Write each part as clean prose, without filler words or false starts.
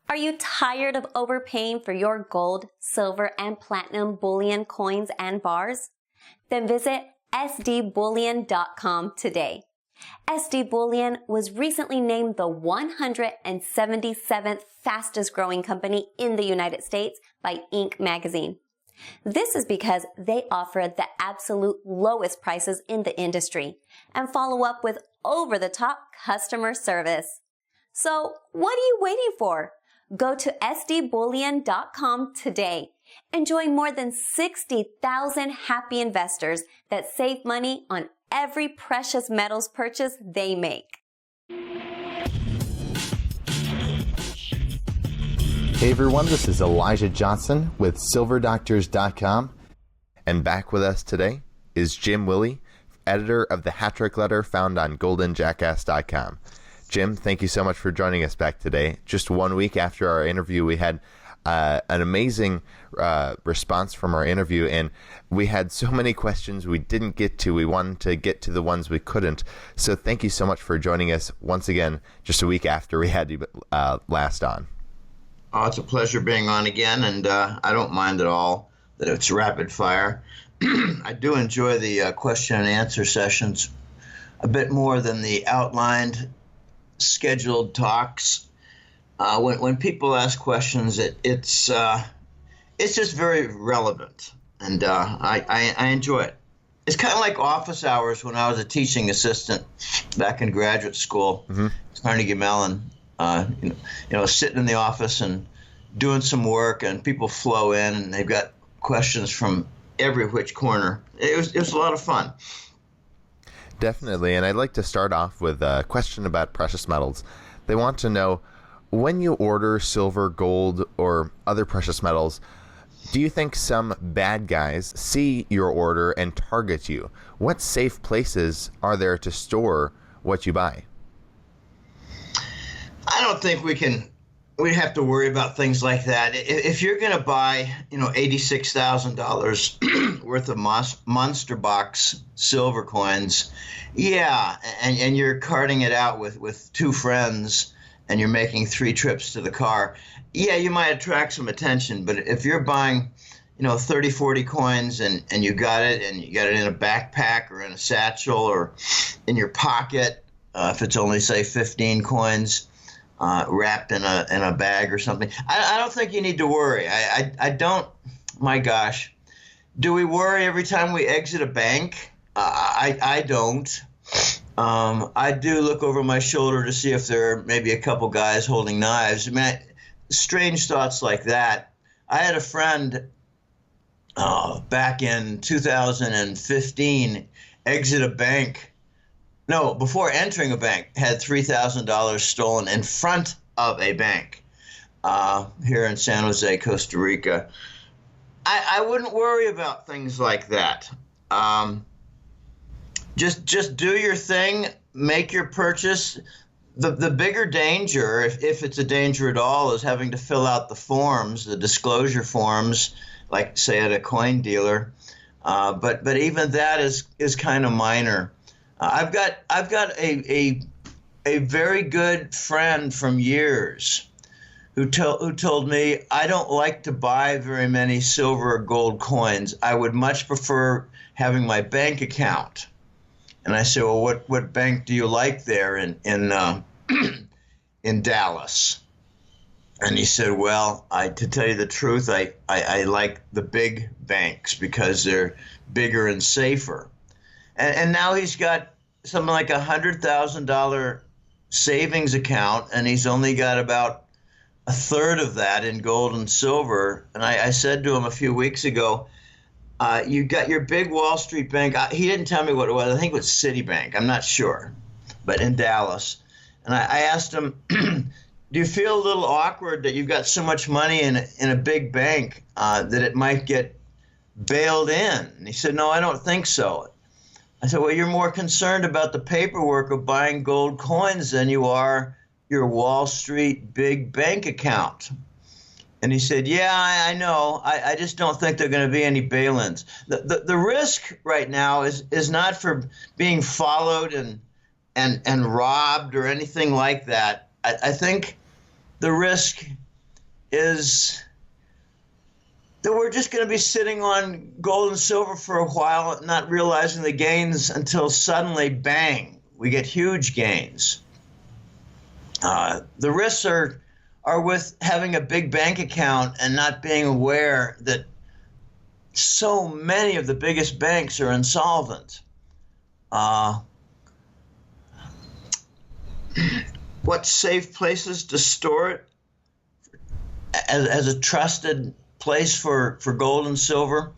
Are you tired of overpaying for your gold, silver, and platinum bullion coins and bars? Then visit sdbullion.com today. SD Bullion was recently named the 177th fastest growing company in the United States by Inc. magazine. This is because they offer the absolute lowest prices in the industry and follow up with over-the-top customer service. So what are you waiting for? Go to sdbullion.com today and join more than 60,000 happy investors that save money on every precious metals purchase they make. Hey everyone, this is Elijah Johnson with SilverDoctors.com, and back with us today is Jim Willie, editor of the Hat Trick Letter found on GoldenJackass.com. Jim, thank you so much for joining us back today. Just 1 week after our interview, we had an amazing response from our interview, and we had so many questions we didn't get to. We wanted to get to the ones we couldn't. So thank you so much for joining us once again, just a week after we had you last on. Oh, it's a pleasure being on again, and I don't mind at all that it's rapid fire. I do enjoy the question and answer sessions a bit more than the outlined, scheduled talks. When people ask questions, it's just very relevant, and I enjoy it. It's kind of like office hours when I was a teaching assistant back in graduate school, Carnegie Mellon. Sitting in the office and doing some work, and people flow in, and they've got questions from every which corner. It was a lot of fun. Definitely, and I'd like to start off with a question about precious metals. They want to know, when you order silver, gold, or other precious metals, do you think some bad guys see your order and target you? What safe places are there to store what you buy? I don't think we have to worry about things like that. If you're going to buy, $86,000 worth of monster box silver coins, yeah, and you're carting it out with two friends, and you're making 3 trips to the car, yeah, you might attract some attention. But if you're buying, 30, 40 coins, and you got it in a backpack or in a satchel or in your pocket, if it's only, say, 15 coins, wrapped in a bag or something, I don't think you need to worry. I don't. My gosh, do we worry every time we exit a bank? I don't. I do look over my shoulder to see if there are maybe a couple guys holding knives. I mean, strange thoughts like that. I had a friend back in 2015 exit a bank. No, before entering a bank, had $3,000 stolen in front of a bank here in San Jose, Costa Rica. I wouldn't worry about things like that. Just do your thing, make your purchase. The bigger danger, if it's a danger at all, is having to fill out the forms, the disclosure forms, like say at a coin dealer. But even that is kind of minor. I've got a very good friend from years who told me, I don't like to buy very many silver or gold coins. I would much prefer having my bank account. And I said, well, what bank do you like there in Dallas? And he said, well, to tell you the truth, I like the big banks because they're bigger and safer. And now he's got something like $100,000 savings account, and he's only got about a third of that in gold and silver. And I said to him a few weeks ago, you got your big Wall Street bank. He didn't tell me what it was. I think it was Citibank. I'm not sure, but in Dallas. And I asked him, do you feel a little awkward that you've got so much money in a big bank that it might get bailed in? And he said, no, I don't think so. I said, well, you're more concerned about the paperwork of buying gold coins than you are your Wall Street big bank account. And he said, yeah, I know. I just don't think there are going to be any bail-ins. The risk right now is not for being followed and robbed or anything like that. I think the risk is that we're just going to be sitting on gold and silver for a while, not realizing the gains until suddenly, bang, we get huge gains. The risks are with having a big bank account and not being aware that so many of the biggest banks are insolvent. What safe places to store it as a trusted place for gold and silver?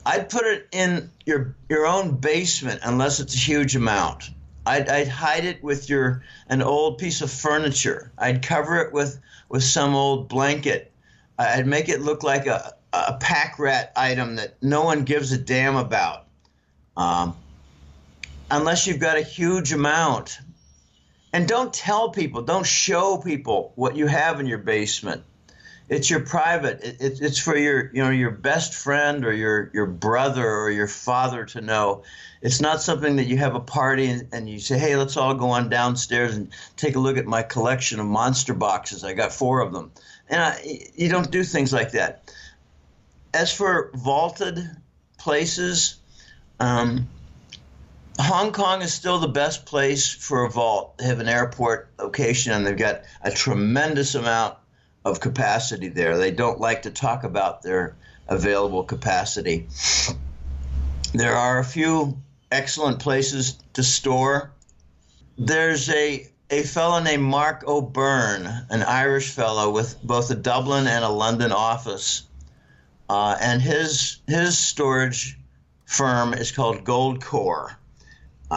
I'd put it in your own basement unless it's a huge amount. I'd hide it with an old piece of furniture. I'd cover it with some old blanket. I'd make it look like a pack rat item that no one gives a damn about. Unless you've got a huge amount. And don't tell people, don't show people what you have in your basement. It's your private. It's for your best friend or your brother or your father to know. It's not something that you have a party and you say, hey, let's all go on downstairs and take a look at my collection of monster boxes. I got 4 of them. And you don't do things like that. As for vaulted places, Hong Kong is still the best place for a vault. They have an airport location and they've got a tremendous amount of capacity there. They don't like to talk about their available capacity. There are a few excellent places to store. There's a fellow named Mark O'Byrne, an Irish fellow with both a Dublin and a London office. And his storage firm is called Goldcore.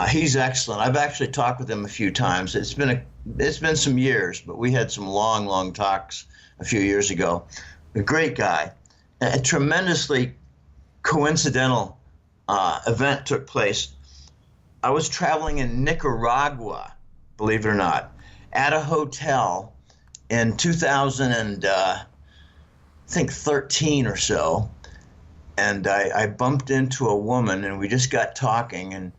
He's excellent. I've actually talked with him a few times. It's been some years, but we had some long talks a few years ago. A great guy. A tremendously coincidental event took place. I was traveling in Nicaragua, believe it or not, at a hotel in 2013 or so, and I bumped into a woman, and we just got talking, and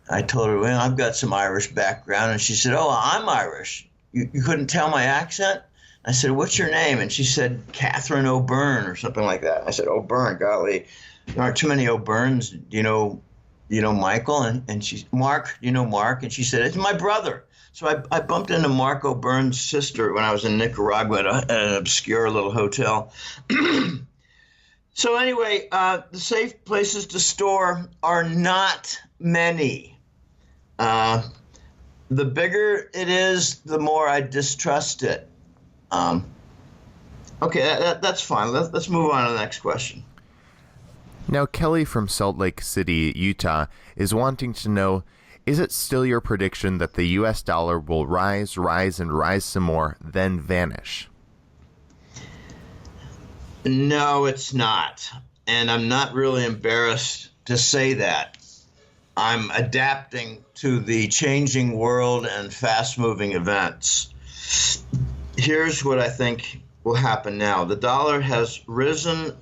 I told her, well, I've got some Irish background, and she said, oh, I'm Irish. You couldn't tell my accent? I said, what's your name? And she said, Catherine O'Byrne or something like that. I said, O'Byrne, golly, there aren't too many O'Byrnes. Do you know Michael? And she, Mark, do you know Mark? And she said, it's my brother. So I bumped into Mark O'Byrne's sister when I was in Nicaragua at an obscure little hotel. So anyway, the safe places to store are not many. The bigger it is, the more I distrust it. Okay, that's fine. Let's move on to the next question. Now, Kelly from Salt Lake City, Utah, is wanting to know, is it still your prediction that the U.S. dollar will rise, and rise some more, then vanish? No, it's not. And I'm not really embarrassed to say that. I'm adapting to the changing world and fast-moving events. Here's what I think will happen now. The dollar has risen,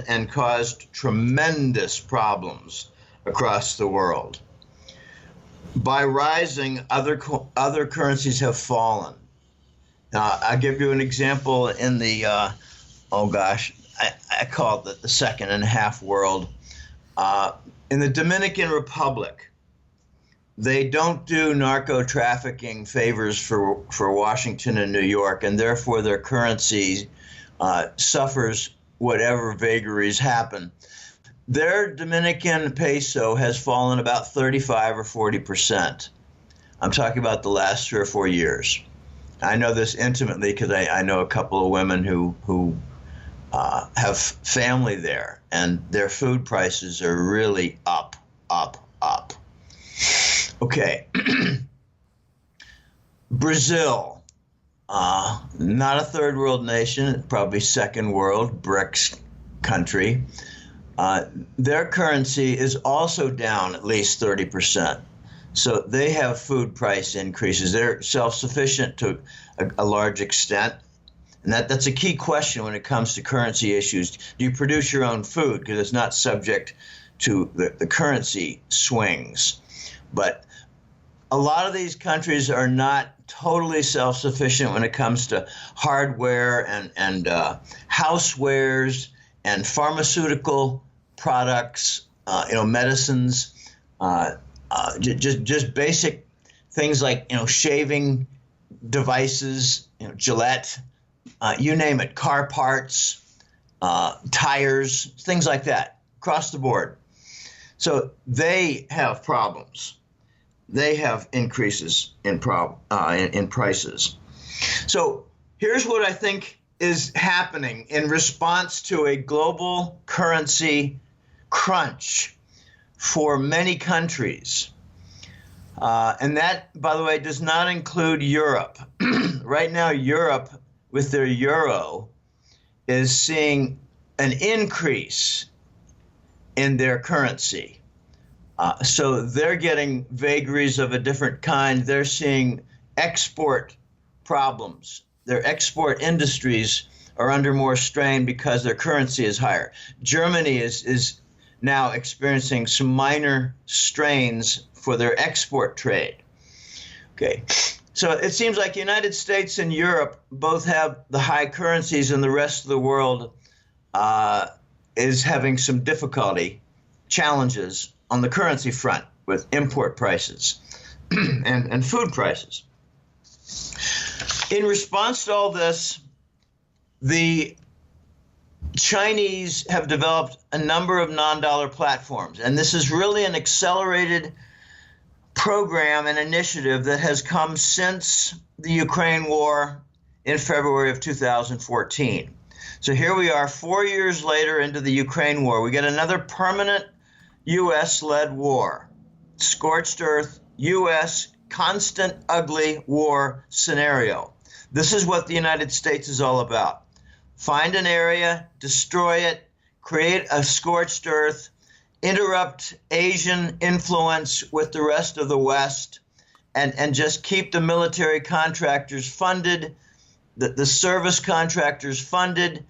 and caused tremendous problems across the world. By rising, other currencies have fallen. I'll give you an example in the, I call it the second and a half world. In the Dominican Republic, they don't do narco trafficking favors for Washington and New York, and therefore their currency suffers whatever vagaries happen. Their Dominican peso has fallen about 35 or 40%. I'm talking about the last 3 or 4 years. I know this intimately because I know a couple of women who have family there, and their food prices are really up. Okay. Brazil, not a third world nation, probably second world, BRICS country. Their currency is also down at least 30%. So they have food price increases. They're self-sufficient to a large extent. And that's a key question when it comes to currency issues. Do you produce your own food? Because it's not subject to the currency swings. But a lot of these countries are not totally self-sufficient when it comes to hardware and housewares and pharmaceutical products, medicines, just basic things like, shaving devices, Gillette, you name it, car parts, tires, things like that, across the board. So they have problems. They have increases in prices. So here's what I think is happening in response to a global currency crunch for many countries. And that, by the way, does not include Europe. Right now, Europe, with their euro, is seeing an increase in their currency. So they're getting vagaries of a different kind. They're seeing export problems. Their export industries are under more strain because their currency is higher. Germany is now experiencing some minor strains for their export trade. Okay, so it seems like the United States and Europe both have the high currencies, and the rest of the world is having some difficulty, challenges on the currency front with import prices and food prices. In response to all this, the Chinese have developed a number of non-dollar platforms, and this is really an accelerated program and initiative that has come since the Ukraine war in February of 2014. So here we are 4 years later into the Ukraine war. We get another permanent U.S.-led war, scorched earth, U.S., constant, ugly war scenario. This is what the United States is all about. Find an area, destroy it, create a scorched earth, interrupt Asian influence with the rest of the West, and just keep the military contractors funded, the service contractors funded.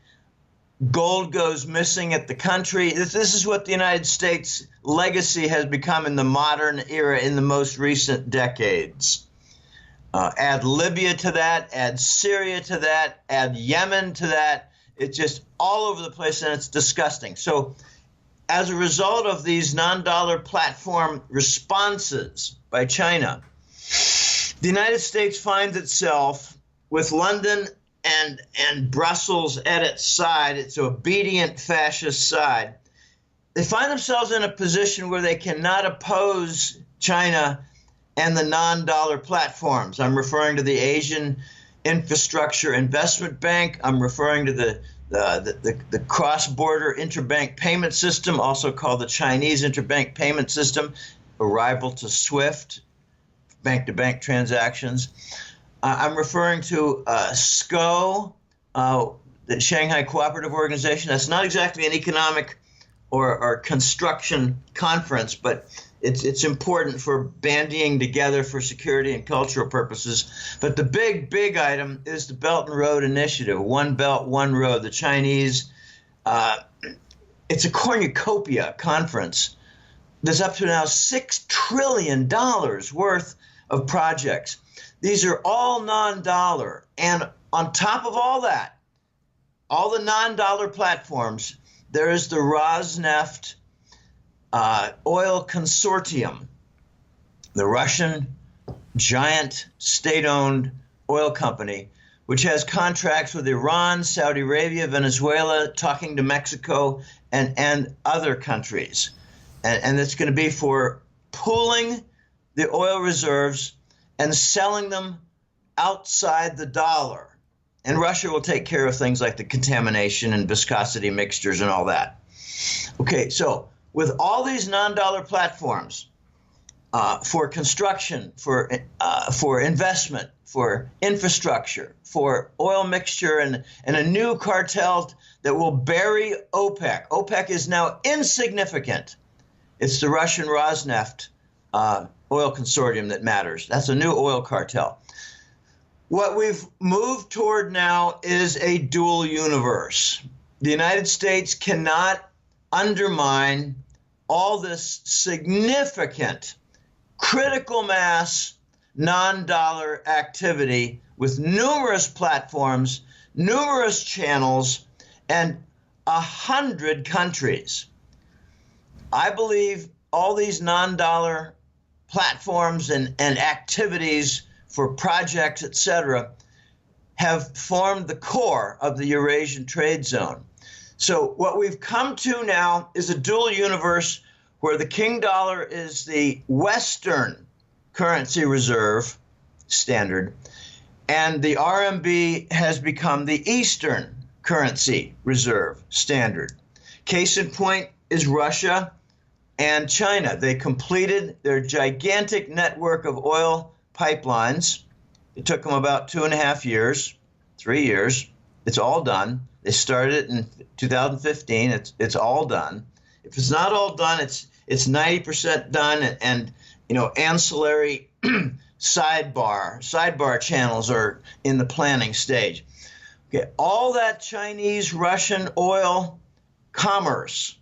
Gold goes missing at the country. This is what the United States legacy has become in the modern era in the most recent decades. Add Libya to that, add Syria to that, add Yemen to that. It's just all over the place, and it's disgusting. So as a result of these non-dollar platform responses by China, the United States finds itself with London and Brussels at its side, its obedient fascist side. They find themselves in a position where they cannot oppose China and the non-dollar platforms. I'm referring to the Asian Infrastructure Investment Bank. I'm referring to the cross-border interbank payment system, also called the Chinese interbank payment system, a rival to SWIFT, bank-to-bank transactions. I'm referring to SCO, the Shanghai Cooperative Organization. That's not exactly an economic or construction conference, but it's important for bandying together for security and cultural purposes. But the big item is the Belt and Road Initiative, One Belt, One Road. The Chinese, it's a cornucopia conference. There's up to now $6 trillion worth of projects. These are all non-dollar. And on top of all that, all the non-dollar platforms, there is the Rosneft oil consortium, the Russian giant state-owned oil company, which has contracts with Iran, Saudi Arabia, Venezuela, talking to Mexico and other countries. And it's going to be for pooling the oil reserves and selling them outside the dollar. And Russia will take care of things like the contamination and viscosity mixtures and all that. Okay, so with all these non-dollar platforms for construction, for investment, for infrastructure, for oil mixture, and a new cartel that will bury OPEC. OPEC is now insignificant. It's the Russian Rosneft oil consortium that matters. That's a new oil cartel. What we've moved toward now is a dual universe. The United States cannot undermine all this significant critical mass non-dollar activity with numerous platforms, numerous channels, and 100 countries. I believe all these non-dollar platforms and activities for projects, etc., have formed the core of the Eurasian trade zone. So what we've come to now is a dual universe where the king dollar is the Western currency reserve standard, and the RMB has become the Eastern currency reserve standard. Case in point is Russia and China. They completed their gigantic network of oil pipelines. It took them about 2.5 years, 3 years. It's all done. They started it in 2015. It's all done. If it's not all done, it's 90% done, and ancillary sidebar channels are in the planning stage. Okay, all that Chinese, Russian oil commerce,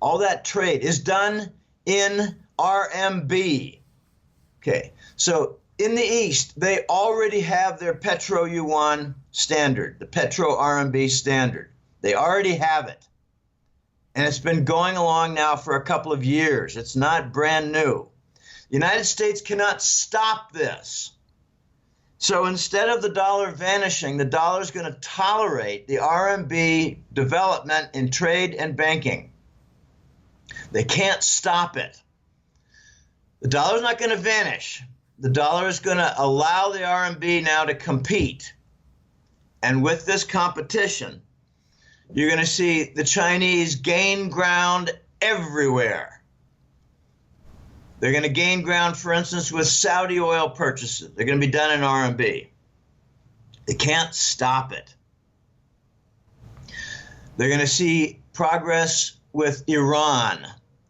all that trade is done in RMB. Okay, so in the East, they already have their Petro Yuan standard, the Petro RMB standard. They already have it. And it's been going along now for a couple of years. It's not brand new. The United States cannot stop this. So instead of the dollar vanishing, the dollar is going to tolerate the RMB development in trade and banking. They can't stop it. The dollar is not going to vanish. The dollar is going to allow the RMB now to compete. And with this competition, you're going to see the Chinese gain ground everywhere. They're going to gain ground, for instance, with Saudi oil purchases. They're going to be done in RMB. They can't stop it. They're going to see progress with Iran.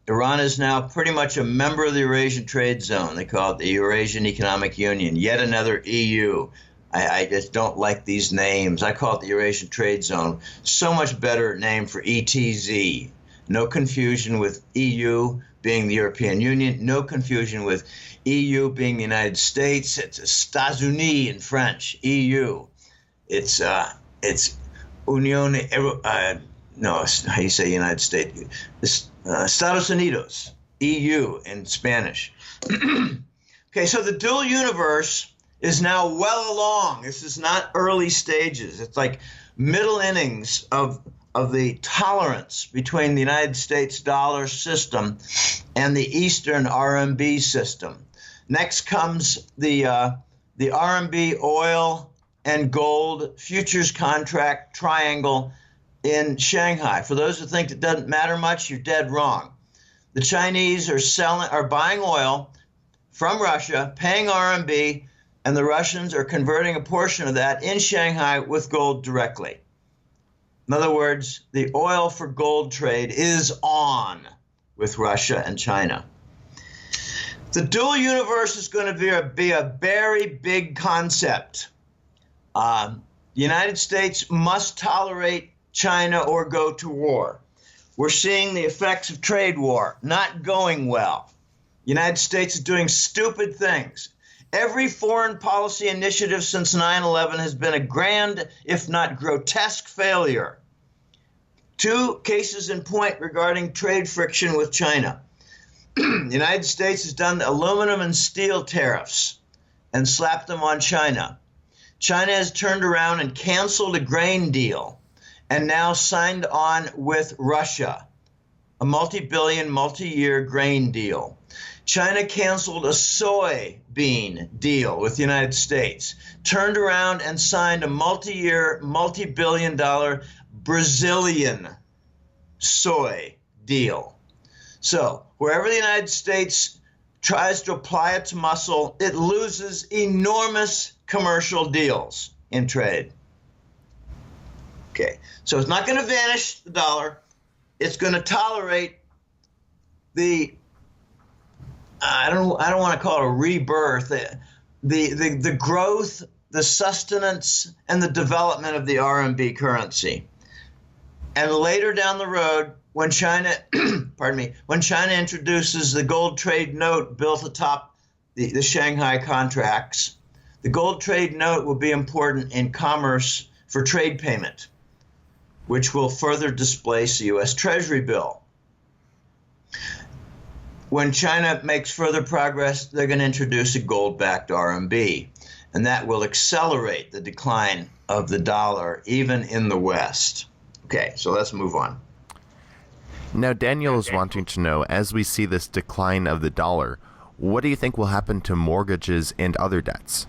Iran is now pretty much a member of the Eurasian trade zone. They call it the Eurasian Economic Union, yet another EU. I just don't like these names. I call it the Eurasian Trade Zone. So much better name for ETZ. No confusion with EU being the European Union. No confusion with EU being the United States. It's États-Unis in French. EU. It's Unión. No, how you say United States? Estados Unidos. EU in Spanish. Okay, so the dual universe is now well along. This is not early stages. It's like middle innings of the tolerance between the United States dollar system and the Eastern RMB system. Next comes the RMB oil and gold futures contract triangle in Shanghai. For those who think it doesn't matter much, you're dead wrong. The Chinese are buying oil from Russia, paying RMB, and the Russians are converting a portion of that in Shanghai with gold directly. In other words, the oil for gold trade is on with Russia and China. The dual universe is going to be a very big concept. The United States must tolerate China or go to war. We're seeing the effects of trade war not going well. The United States is doing stupid things. Every foreign policy initiative since 9/11 has been a grand, if not grotesque, failure. Two cases in point regarding trade friction with China. The United States has done aluminum and steel tariffs and slapped them on China. China has turned around and canceled a grain deal and now signed on with Russia, a multi-billion, multi-year grain deal. China canceled a soybean deal with the United States, turned around and signed a multi-year, multi-billion-dollar Brazilian soy deal. So wherever the United States tries to apply its muscle, it loses enormous commercial deals in trade. Okay, so it's not going to vanish the dollar. It's going to tolerate the I don't want to call it a rebirth, the growth, the sustenance, and the development of the RMB currency. And later down the road, when China, when China introduces the gold trade note built atop the Shanghai contracts. The gold trade note will be important in commerce for trade payment, which will further displace the U.S. Treasury bill. When China makes further progress, they're going to introduce a gold-backed RMB, and that will accelerate the decline of the dollar, even in the West. Okay, so let's move on. Now, Daniel is wanting to know, as we see this decline of the dollar, what do you think will happen to mortgages and other debts?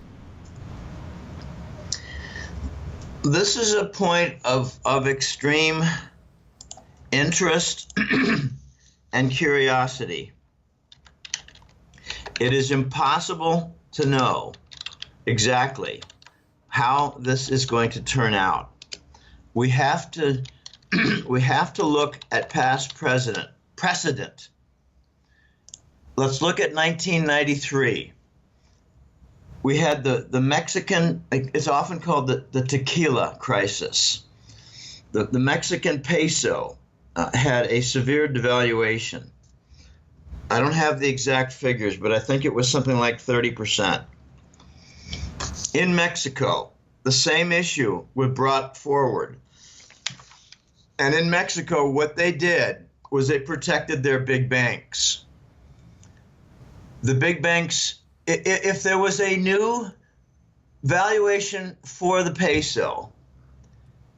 This is a point of extreme interest and curiosity. It is impossible to know exactly how this is going to turn out. We have to look at past precedent. Let's look at 1993. We had the Mexican, it's often called the tequila crisis. The Mexican peso had a severe devaluation. I don't have the exact figures, but I think it was something like 30%. In Mexico, the same issue was brought forward. And in Mexico, what they did was they protected their big banks. The big banks, if there was a new valuation for the peso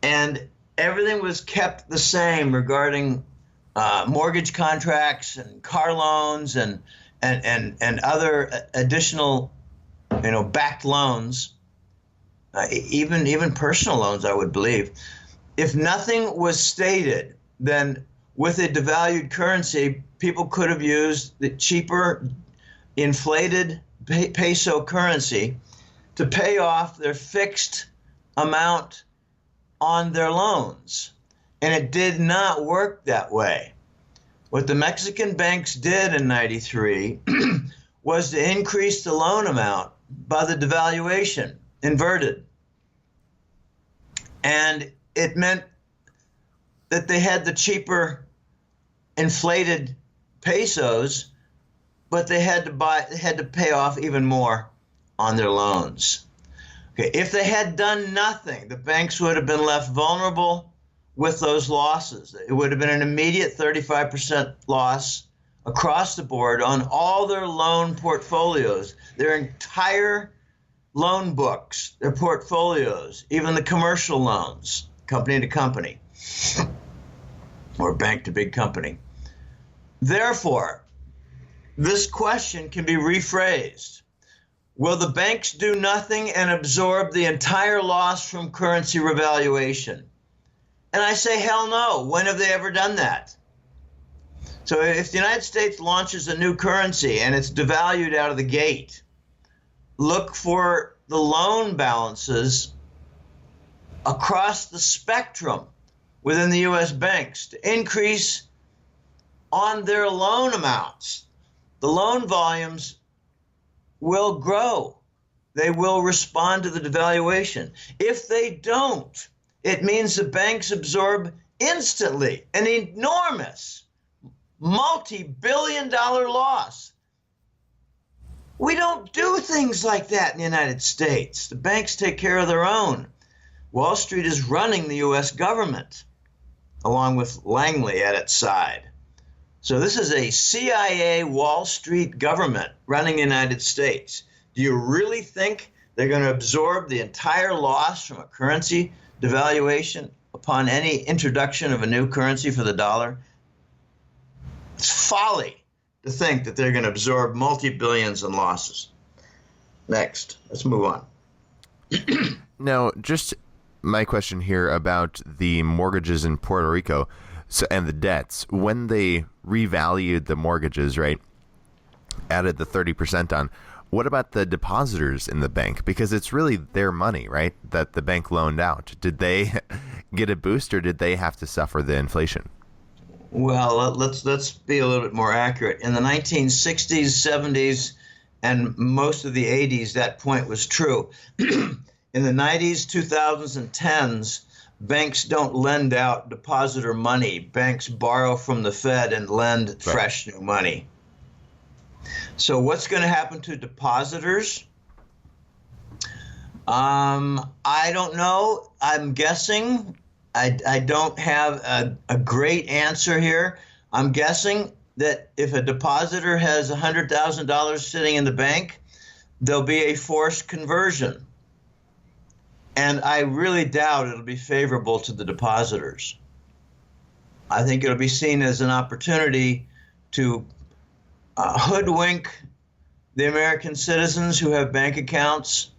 and everything was kept the same regarding mortgage contracts and car loans and other additional, backed loans, even personal loans, I would believe. If nothing was stated, then with a devalued currency, people could have used the cheaper inflated peso currency to pay off their fixed amount on their loans. And it did not work that way. What the Mexican banks did in 93 was to increase the loan amount by the devaluation, inverted. And it meant that they had the cheaper inflated pesos, but they had to pay off even more on their loans. Okay, if they had done nothing, the banks would have been left vulnerable with those losses. It would have been an immediate 35% loss across the board on all their loan portfolios, their entire loan books, their portfolios, even the commercial loans, company to company, or bank to big company. Therefore, this question can be rephrased. Will the banks do nothing and absorb the entire loss from currency revaluation? And I say, hell no. When have they ever done that? So if the United States launches a new currency and it's devalued out of the gate, look for the loan balances across the spectrum within the U.S. banks to increase on their loan amounts. The loan volumes will grow. They will respond to the devaluation. If they don't, it means the banks absorb instantly an enormous multi-billion-dollar loss. We don't do things like that in the United States. The banks take care of their own. Wall Street is running the U.S. government, along with Langley at its side. So this is a CIA Wall Street government running the United States. Do you really think they're going to absorb the entire loss from a currency devaluation upon any introduction of a new currency for the dollar? It's folly to think that they're going to absorb multi-billions in losses. Next, let's move on. Now, just my question here about the mortgages in Puerto Rico and the debts. When they revalued the mortgages, right, added the 30% on, what about the depositors in the bank? Because it's really their money, right, that the bank loaned out. Did they get a boost, or did they have to suffer the inflation? Well, let's be a little bit more accurate. In the 1960s, 70s, and most of the 80s, that point was true. In the 90s, 2000s, and 10s, banks don't lend out depositor money. Banks borrow from the Fed and lend fresh new money. So what's going to happen to depositors? I don't know. I'm guessing. I don't have a great answer here. I'm guessing that if a depositor has $100,000 sitting in the bank, there'll be a forced conversion. And I really doubt it'll be favorable to the depositors. I think it'll be seen as an opportunity to hoodwink the American citizens who have bank accounts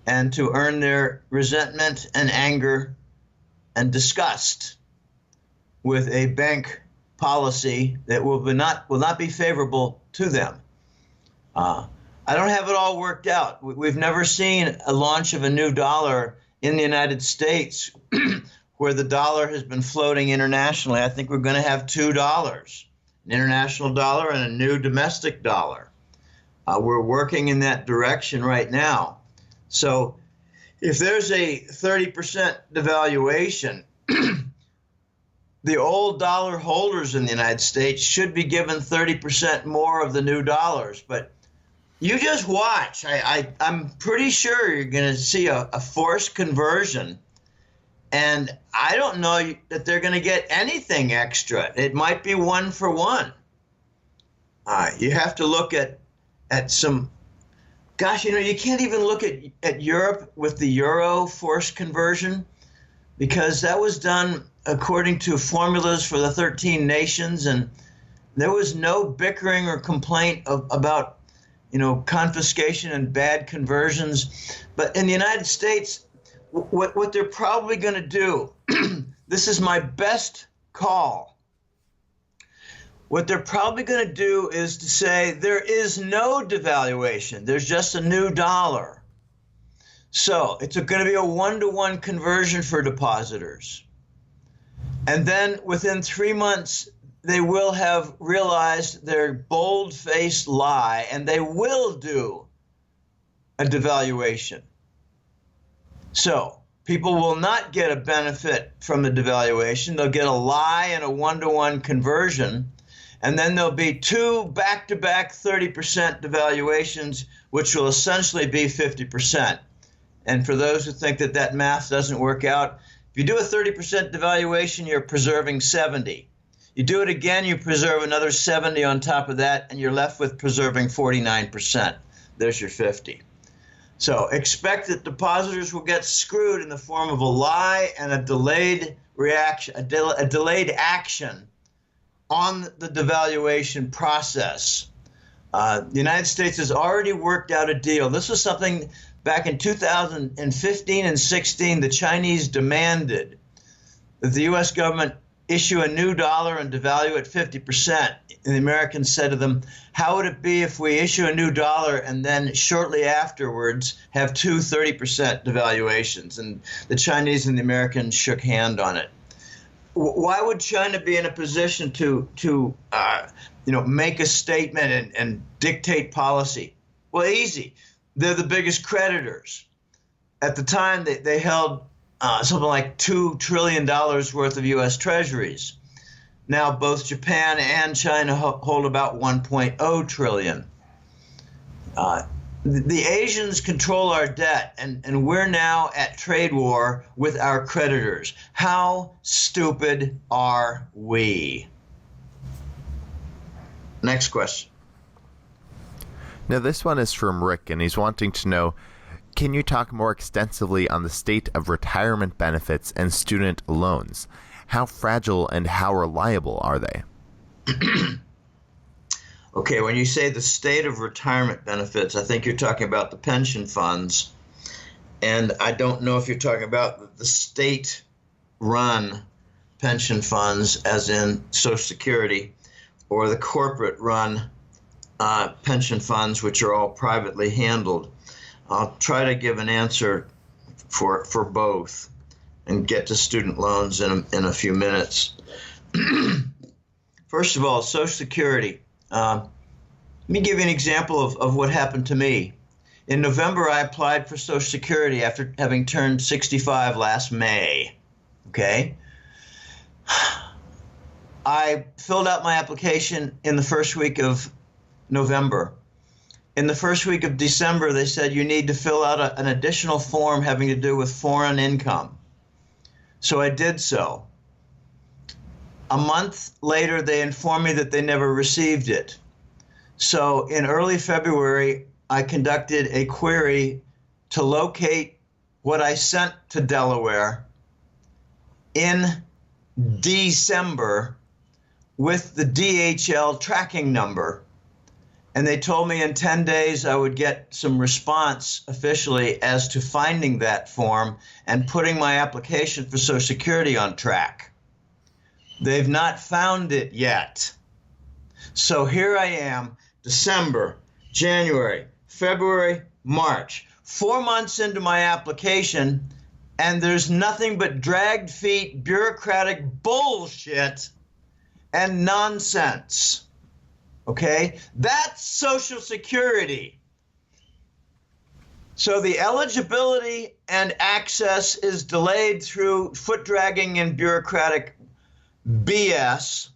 and to earn their resentment and anger and disgust with a bank policy that will not be favorable to them. I don't have it all worked out. We've never seen a launch of a new dollar in the United States where the dollar has been floating internationally. I think we're going to have $2, an international dollar and a new domestic dollar. We're working in that direction right now. So if there's a 30% devaluation, the old dollar holders in the United States should be given 30% more of the new dollars. But you just watch. I'm pretty sure you're going to see a forced conversion. And I don't know that they're going to get anything extra. It might be 1 for 1. You have to look at some, gosh, you can't even look at Europe with the euro forced conversion, because that was done according to formulas for the 13 nations, and there was no bickering or complaint about confiscation and bad conversions. But in the United States, what they're probably going to do, this is my best call, what they're probably going to do is to say there is no devaluation. There's just a new dollar. So it's going to be a 1-to-1 conversion for depositors. And then within 3 months, they will have realized their bold-faced lie, and they will do a devaluation. So people will not get a benefit from the devaluation. They'll get a lie and a 1-to-1 conversion. And then there'll be 2 back-to-back 30% devaluations, which will essentially be 50%. And for those who think that math doesn't work out, if you do a 30% devaluation, you're preserving 70. You do it again, you preserve another 70 on top of that, and you're left with preserving 49%. There's your 50. So expect that depositors will get screwed in the form of a lie and a delayed reaction, a delayed action on the devaluation process. The United States has already worked out a deal. This was something back in 2015 and 16 the Chinese demanded that the U.S. government issue a new dollar and devalue it 50%. And the Americans said to them, how would it be if we issue a new dollar and then shortly afterwards have 2 30% devaluations? And the Chinese and the Americans shook hand on it. Why would China be in a position to make a statement and dictate policy? Well, easy. They're the biggest creditors. At the time, they held something like $2 trillion worth of U.S. treasuries. Now, both Japan and China hold about 1.0 trillion. The Asians control our debt, and we're now at trade war with our creditors. How stupid are we? Next question. Now, this one is from Rick, and he's wanting to know, can you talk more extensively on the state of retirement benefits and student loans? How fragile and how reliable are they? Okay, when you say the state of retirement benefits, I think you're talking about the pension funds. And I don't know if you're talking about the state-run pension funds, as in Social Security, or the corporate-run pension funds, which are all privately handled. I'll try to give an answer for both and get to student loans in a few minutes. First of all, Social Security. Let me give you an example of what happened to me. In November, I applied for Social Security after having turned 65 last May. Okay? I filled out my application in the first week of November. In the first week of December, they said you need to fill out an additional form having to do with foreign income. So I did so. A month later, they informed me that they never received it. So in early February, I conducted a query to locate what I sent to Delaware in December with the DHL tracking number. And they told me in 10 days I would get some response officially as to finding that form and putting my application for Social Security on track. They've not found it yet. So here I am, December, January, February, March, 4 months into my application, and there's nothing but dragged feet, bureaucratic bullshit and nonsense. Okay, that's Social Security. So the eligibility and access is delayed through foot dragging and bureaucratic BS.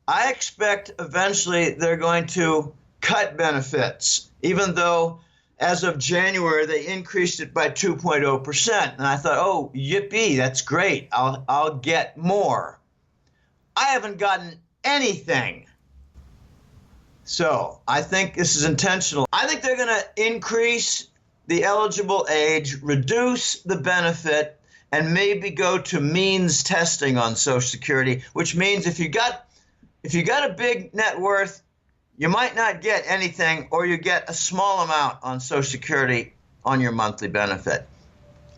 I expect eventually they're going to cut benefits, even though as of January they increased it by 2.0%. And I thought, oh, yippee, that's great. I'll get more. I haven't gotten anything. So I think this is intentional. I think they're going to increase the eligible age, reduce the benefit, and maybe go to means testing on Social Security, which means if you got a big net worth, you might not get anything, or you get a small amount on Social Security on your monthly benefit.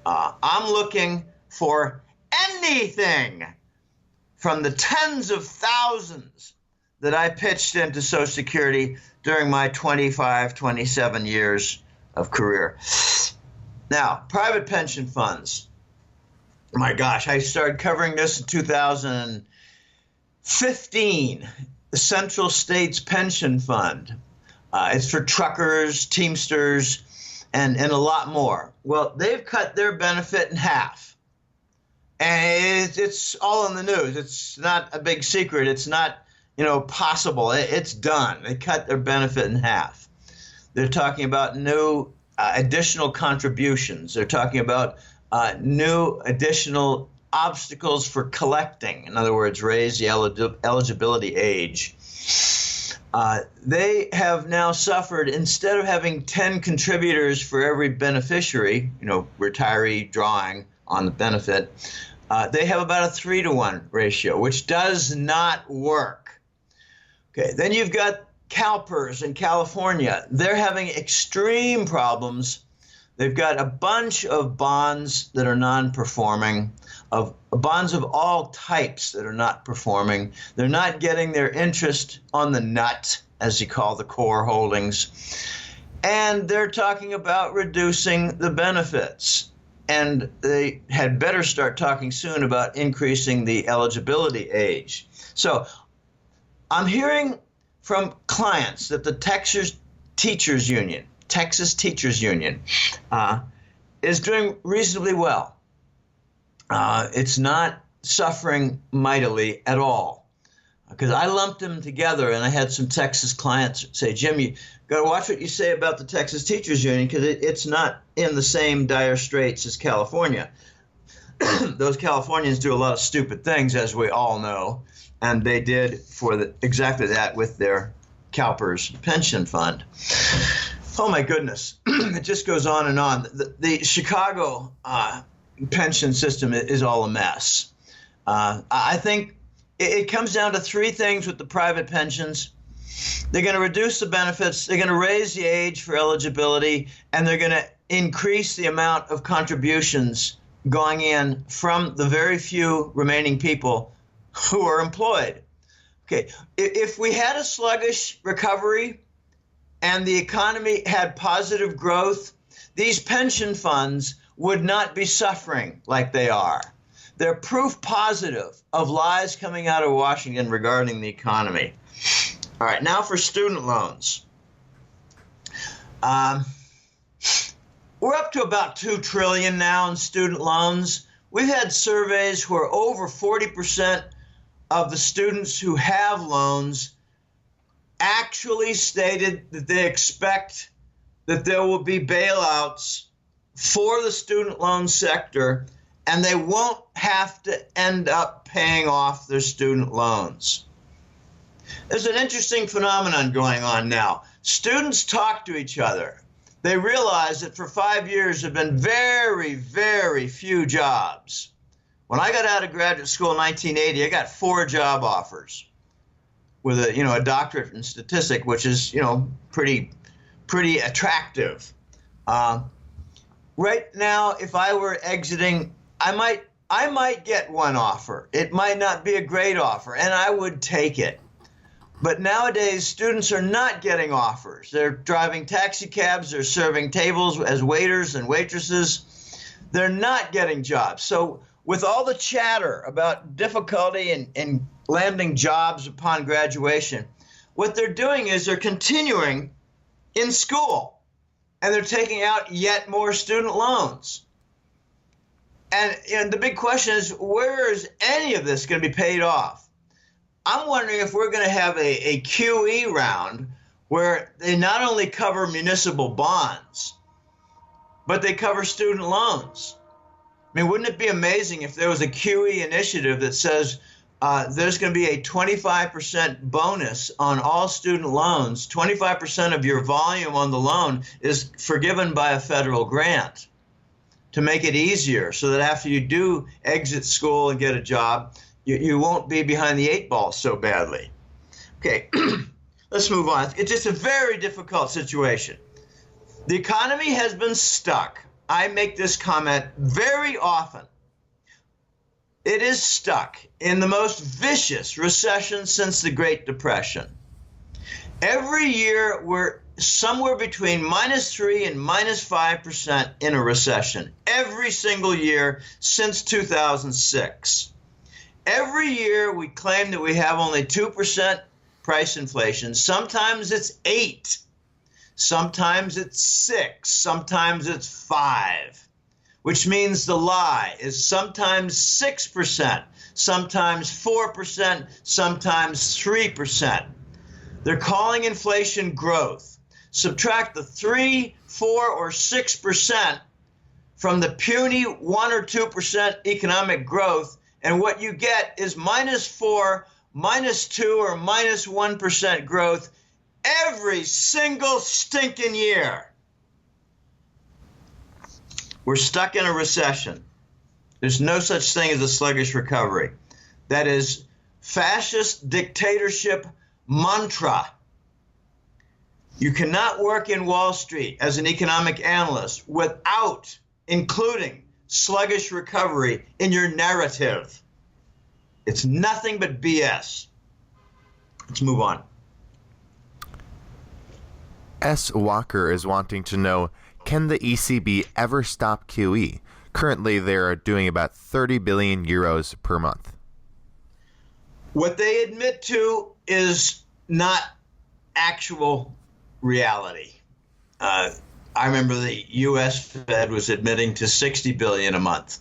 I'm looking for anything from the tens of thousands that I pitched into Social Security during my 25, 27 years of career. Now, private pension funds. My gosh, I started covering this in 2015. The Central States Pension Fund. It's for truckers, Teamsters, and a lot more. Well, they've cut their benefit in half. And it's all in the news. It's not a big secret. It's not possible. It's done. They cut their benefit in half. They're talking about new additional contributions. They're talking about new additional obstacles for collecting. In other words, raise the eligibility age. They have now suffered, instead of having 10 contributors for every beneficiary, retiree drawing on the benefit, they have about a 3-to-1 ratio, which does not work. Okay, then you've got CalPERS in California. They're having extreme problems. They've got a bunch of bonds that are non-performing, of bonds of all types that are not performing. They're not getting their interest on the nut, as you call the core holdings. And they're talking about reducing the benefits. And they had better start talking soon about increasing the eligibility age. So I'm hearing from clients that the Texas Teachers Union is doing reasonably well. It's not suffering mightily at all. Because I lumped them together, and I had some Texas clients say, Jim, you got to watch what you say about the Texas Teachers Union, because it's not in the same dire straits as California. Those Californians do a lot of stupid things, as we all know. And they did exactly that with their CalPERS pension fund. Oh, my goodness. It just goes on and on. The Chicago pension system is all a mess. I think it comes down to three things with the private pensions. They're going to reduce the benefits, they're going to raise the age for eligibility, and they're going to increase the amount of contributions going in from the very few remaining people who are employed. Okay, if we had a sluggish recovery and the economy had positive growth, these pension funds would not be suffering like they are. They're proof positive of lies coming out of Washington regarding the economy. All right, now for student loans. We're up to about $2 trillion now in student loans. We've had surveys where over 40% of the students who have loans actually stated that they expect that there will be bailouts for the student loan sector, and they won't have to end up paying off their student loans. There's an interesting phenomenon going on now. Students talk to each other. They realize that for 5 years there have been very, very few jobs. When I got out of graduate school in 1980, I got 4 job offers with a doctorate in statistics, which is pretty attractive. Right now, if I were exiting, I might get one offer. It might not be a great offer, and I would take it. But nowadays, students are not getting offers. They're driving taxi cabs, they're serving tables as waiters and waitresses. They're not getting jobs. So with all the chatter about difficulty in landing jobs upon graduation, what they're doing is they're continuing in school, and they're taking out yet more student loans. And the big question is, where is any of this going to be paid off? I'm wondering if we're going to have a QE round where they not only cover municipal bonds, but they cover student loans. I mean, wouldn't it be amazing if there was a QE initiative that says there's going to be a 25% bonus on all student loans. 25% of your volume on the loan is forgiven by a federal grant to make it easier so that after you do exit school and get a job, you won't be behind the 8 ball so badly. Okay, let's move on. It's just a very difficult situation. The economy has been stuck. I make this comment very often. It is stuck in the most vicious recession since the Great Depression. Every year, we're somewhere between -3 and -5% in a recession. Every single year since 2006. Every year, we claim that we have only 2% price inflation. Sometimes it's 8. Sometimes it's 6. Sometimes it's 5. Which means the lie is sometimes 6%, sometimes 4%, sometimes 3%. They're calling inflation growth. Subtract the 3, 4, or 6% from the puny 1 or 2% economic growth, and what you get is -4, -2, or -1% growth every single stinking year. We're stuck in a recession. There's no such thing as a sluggish recovery. That is fascist dictatorship mantra. You cannot work in Wall Street as an economic analyst without including sluggish recovery in your narrative. It's nothing but BS. Let's move on. S. Walker is wanting to know, can the ECB ever stop QE? Currently, they're doing about 30 billion euros per month. What they admit to is not actual reality. I remember the U.S. Fed was admitting to 60 billion a month,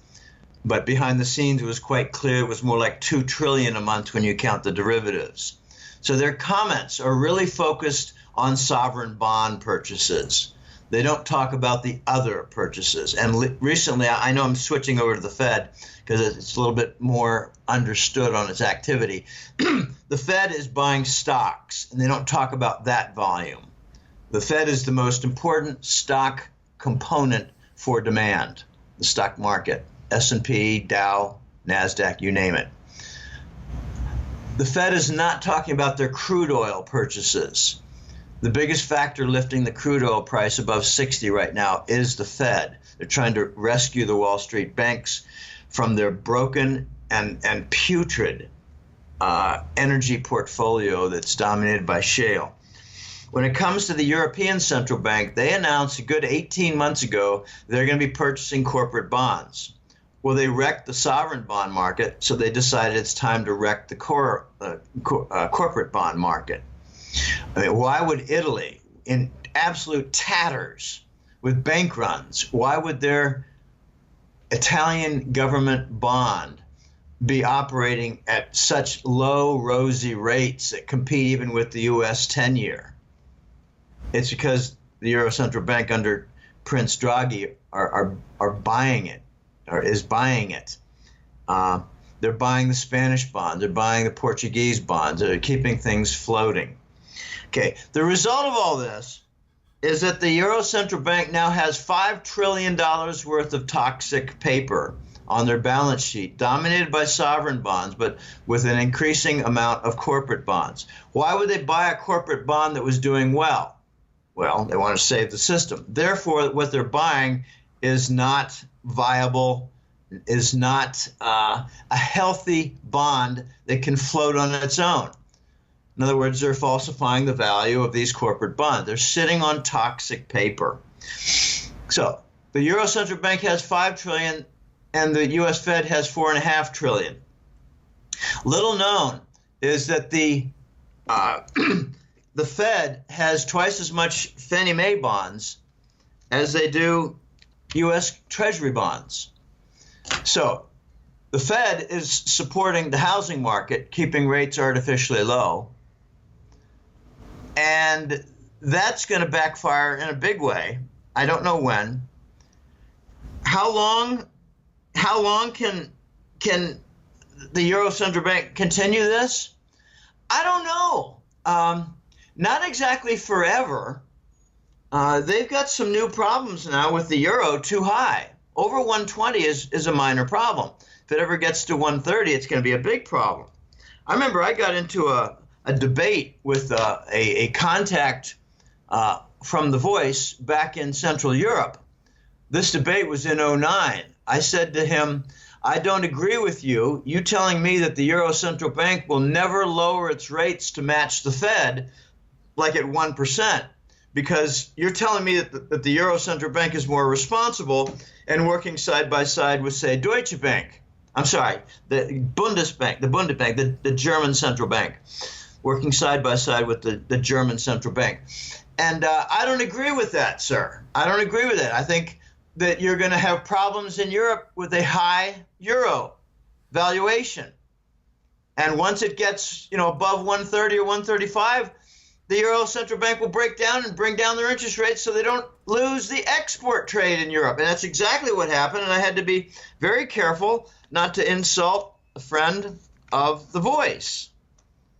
but behind the scenes it was quite clear it was more like 2 trillion a month when you count the derivatives. So their comments are really focused on sovereign bond purchases. They don't talk about the other purchases. And recently, I know I'm switching over to the Fed because it's a little bit more understood on its activity. The Fed is buying stocks, and they don't talk about that volume. The Fed is the most important stock component for demand, the stock market, S&P, Dow, NASDAQ, you name it. The Fed is not talking about their crude oil purchases. The biggest factor lifting the crude oil price above 60 right now is the Fed. They're trying to rescue the Wall Street banks from their broken and putrid energy portfolio that's dominated by shale. When it comes to the European Central Bank, they announced a good 18 months ago they're going to be purchasing corporate bonds. Well, they wrecked the sovereign bond market, so they decided it's time to wreck the corporate bond market. I mean, why would Italy, in absolute tatters with bank runs, why would their Italian government bond be operating at such low, rosy rates that compete even with the U.S. 10-year. It's because the Euro Central Bank under Prince Draghi are buying it, or is buying it. They're buying the Spanish bonds. They're buying the Portuguese bonds. They're keeping things floating. Okay, the result of all this is that the Euro Central Bank now has $5 trillion worth of toxic paper on their balance sheet, dominated by sovereign bonds, but with an increasing amount of corporate bonds. Why would they buy a corporate bond that was doing well? Well, they want to save the system. Therefore, what they're buying is not viable, is not a healthy bond that can float on its own. In other words, they're falsifying the value of these corporate bonds. They're sitting on toxic paper. So the Euro Central Bank has $5 trillion and the U.S. Fed has $4.5 trillion. Little known is that the Fed has twice as much Fannie Mae bonds as they do U.S. Treasury bonds. So the Fed is supporting the housing market, keeping rates artificially low. And that's going to backfire in a big way. I don't know when. How long can the Euro Central Bank continue this? I don't know. Not exactly forever. They've got some new problems now with the euro too high. Over 120 is a minor problem. If it ever gets to 130, it's going to be a big problem. I remember I got into a debate with a contact from The Voice back in Central Europe. This debate was in '09. I said to him, I don't agree with you. You telling me that the Euro Central Bank will never lower its rates to match the Fed like at 1%, because you're telling me that the Euro Central Bank is more responsible and working side by side with, say, Deutsche Bank. I'm sorry, the Bundesbank, the German central bank, working side by side with the German central bank. And I don't agree with that, sir. I don't agree with it. I think that you're going to have problems in Europe with a high euro valuation. And once it gets, above 130 or 135, the Euro Central Bank will break down and bring down their interest rates so they don't lose the export trade in Europe. And that's exactly what happened. And I had to be very careful not to insult a friend of The Voice.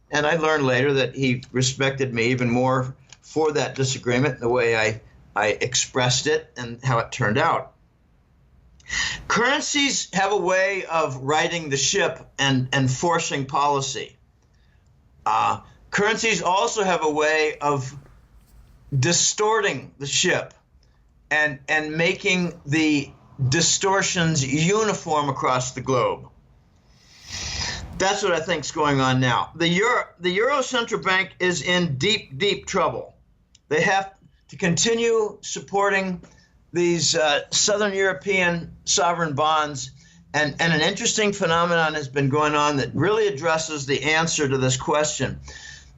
And I learned later that he respected me even more for that disagreement, the way I expressed it and how it turned out. Currencies have a way of righting the ship and forcing policy. Currencies also have a way of distorting the ship and making the distortions uniform across the globe. That's what I think is going on now. The Euro Central Bank is in deep, deep trouble. They have to continue supporting these Southern European sovereign bonds. And an interesting phenomenon has been going on that really addresses the answer to this question.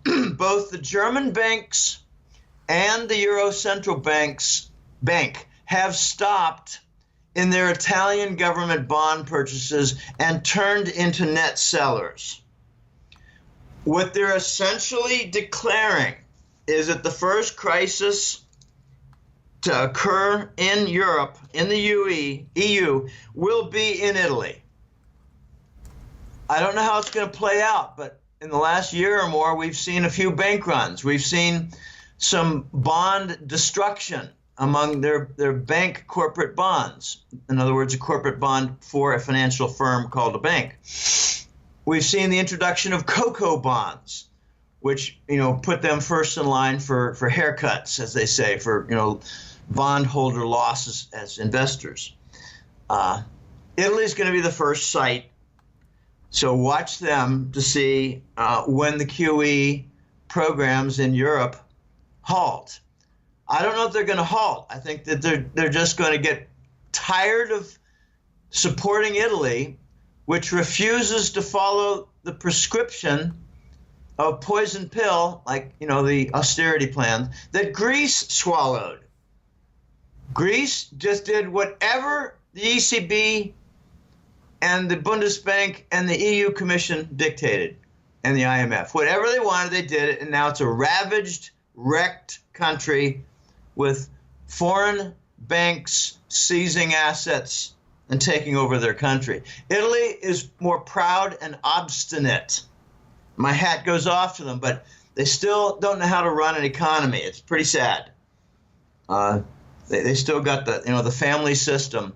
Both the German banks and the Euro Central Bank have stopped in their Italian government bond purchases and turned into net sellers. What they're essentially declaring is that the first crisis to occur in Europe, in the EU, will be in Italy. I don't know how it's going to play out, but in the last year or more, we've seen a few bank runs. We've seen some bond destruction among their bank corporate bonds. In other words, a corporate bond for a financial firm called a bank. We've seen the introduction of COCO bonds, which put them first in line for haircuts, as they say, for bondholder losses as investors. Italy is going to be the first site. So watch them to see when the QE programs in Europe halt. I don't know if they're going to halt. I think that they're just going to get tired of supporting Italy, which refuses to follow the prescription of poison pill, like the austerity plan that Greece swallowed. Greece just did whatever the ECB and the Bundesbank and the EU Commission dictated, and the IMF. Whatever they wanted, they did it, and now it's a ravaged, wrecked country with foreign banks seizing assets and taking over their country. Italy is more proud and obstinate. My hat goes off to them, but they still don't know how to run an economy. It's pretty sad. They still got the family system.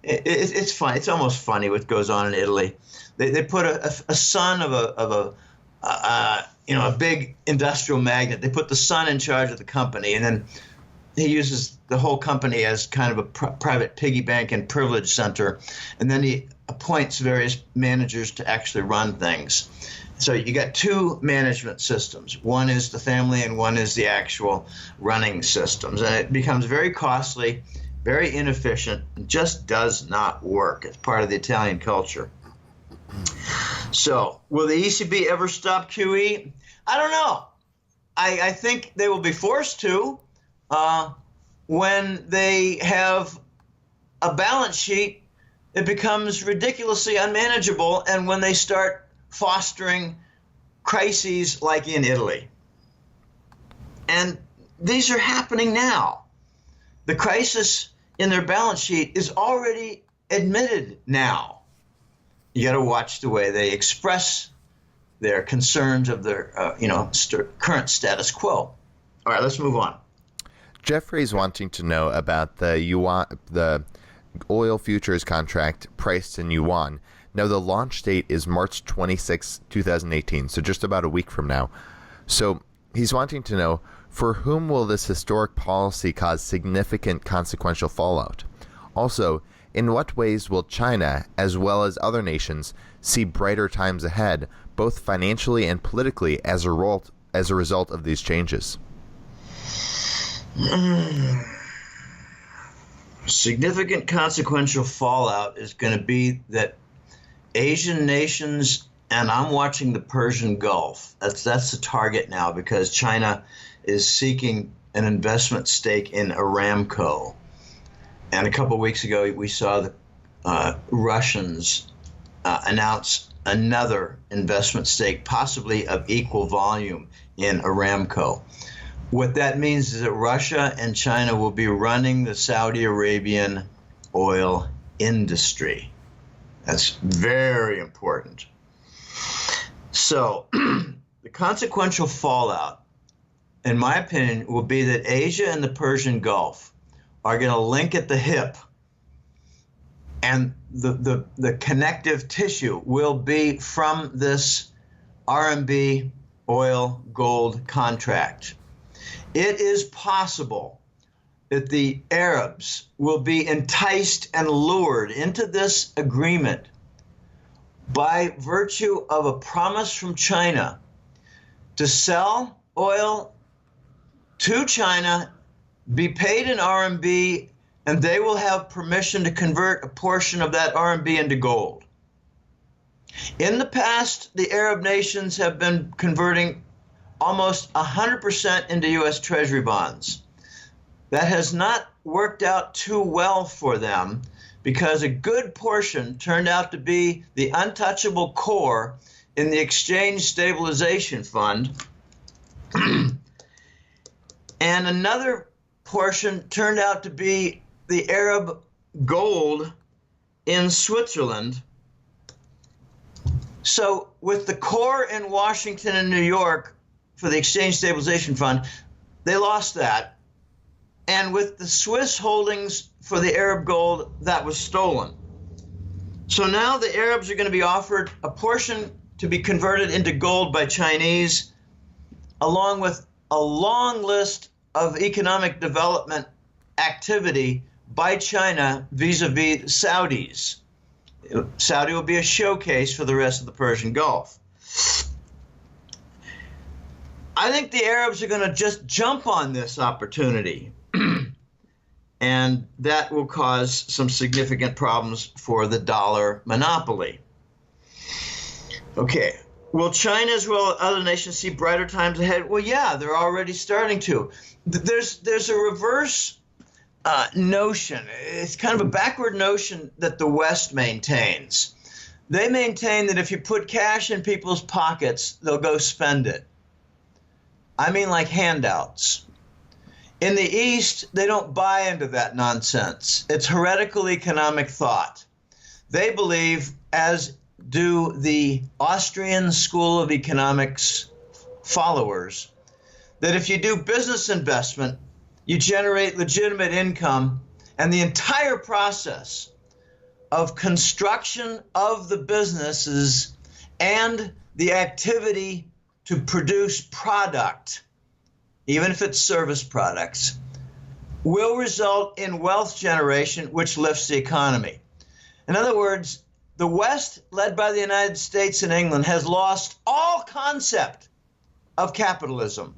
It's fun. It's almost funny what goes on in Italy. They put a son of a big industrial magnate. They put the son in charge of the company, and then he uses the whole company as kind of a private piggy bank and privilege center, and then he appoints various managers to actually run things. So you got two management systems. One is the family, and one is the actual running systems, and it becomes very costly, very inefficient, and just does not work. It's part of the Italian culture. So will the ECB ever stop QE? I don't know. I think they will be forced to when they have a balance sheet. It becomes ridiculously unmanageable, and when they start fostering crises like in Italy. And these are happening now. The crisis in their balance sheet is already admitted now. You got to watch the way they express their concerns of their, current status quo. All right, let's move on. Jeffrey's wanting to know about the oil futures contract priced in yuan. Now, the launch date is March 26, 2018, so just about a week from now. So he's wanting to know, for whom will this historic policy cause significant consequential fallout? Also, in what ways will China, as well as other nations, see brighter times ahead, both financially and politically, as a result of these changes? Significant consequential fallout is going to be that Asian nations, and I'm watching the Persian Gulf. That's the target now, because China is seeking an investment stake in Aramco. And a couple of weeks ago, we saw the Russians announce another investment stake, possibly of equal volume, in Aramco. What that means is that Russia and China will be running the Saudi Arabian oil industry. That's very important. So the consequential fallout, in my opinion, will be that Asia and the Persian Gulf are going to link at the hip, and the connective tissue will be from this RMB oil gold contract. It is possible that the Arabs will be enticed and lured into this agreement by virtue of a promise from China to sell oil to China, be paid in RMB, and they will have permission to convert a portion of that RMB into gold. In the past, the Arab nations have been converting almost 100% into U.S. Treasury bonds. That has not worked out too well for them, because a good portion turned out to be the untouchable core in the Exchange Stabilization Fund, and another portion turned out to be the Arab gold in Switzerland. So with the core in Washington and New York for the Exchange Stabilization Fund, they lost that. And with the Swiss holdings for the Arab gold, that was stolen. So now the Arabs are going to be offered a portion to be converted into gold by Chinese, along with a long list of economic development activity by China vis-a-vis Saudis. Saudi will be a showcase for the rest of the Persian Gulf. I think the Arabs are going to just jump on this opportunity, and that will cause some significant problems for the dollar monopoly. Okay, will China as well as other nations see brighter times ahead? Well, yeah, they're already starting to. There's a reverse notion. It's kind of a backward notion that the West maintains. They maintain that if you put cash in people's pockets, they'll go spend it. I mean, like handouts. In the East, they don't buy into that nonsense. It's heretical economic thought. They believe, as do the Austrian School of Economics followers, that if you do business investment, you generate legitimate income, and the entire process of construction of the businesses and the activity to produce product, even if it's service products, will result in wealth generation, which lifts the economy. In other words, the West, led by the United States and England, has lost all concept of capitalism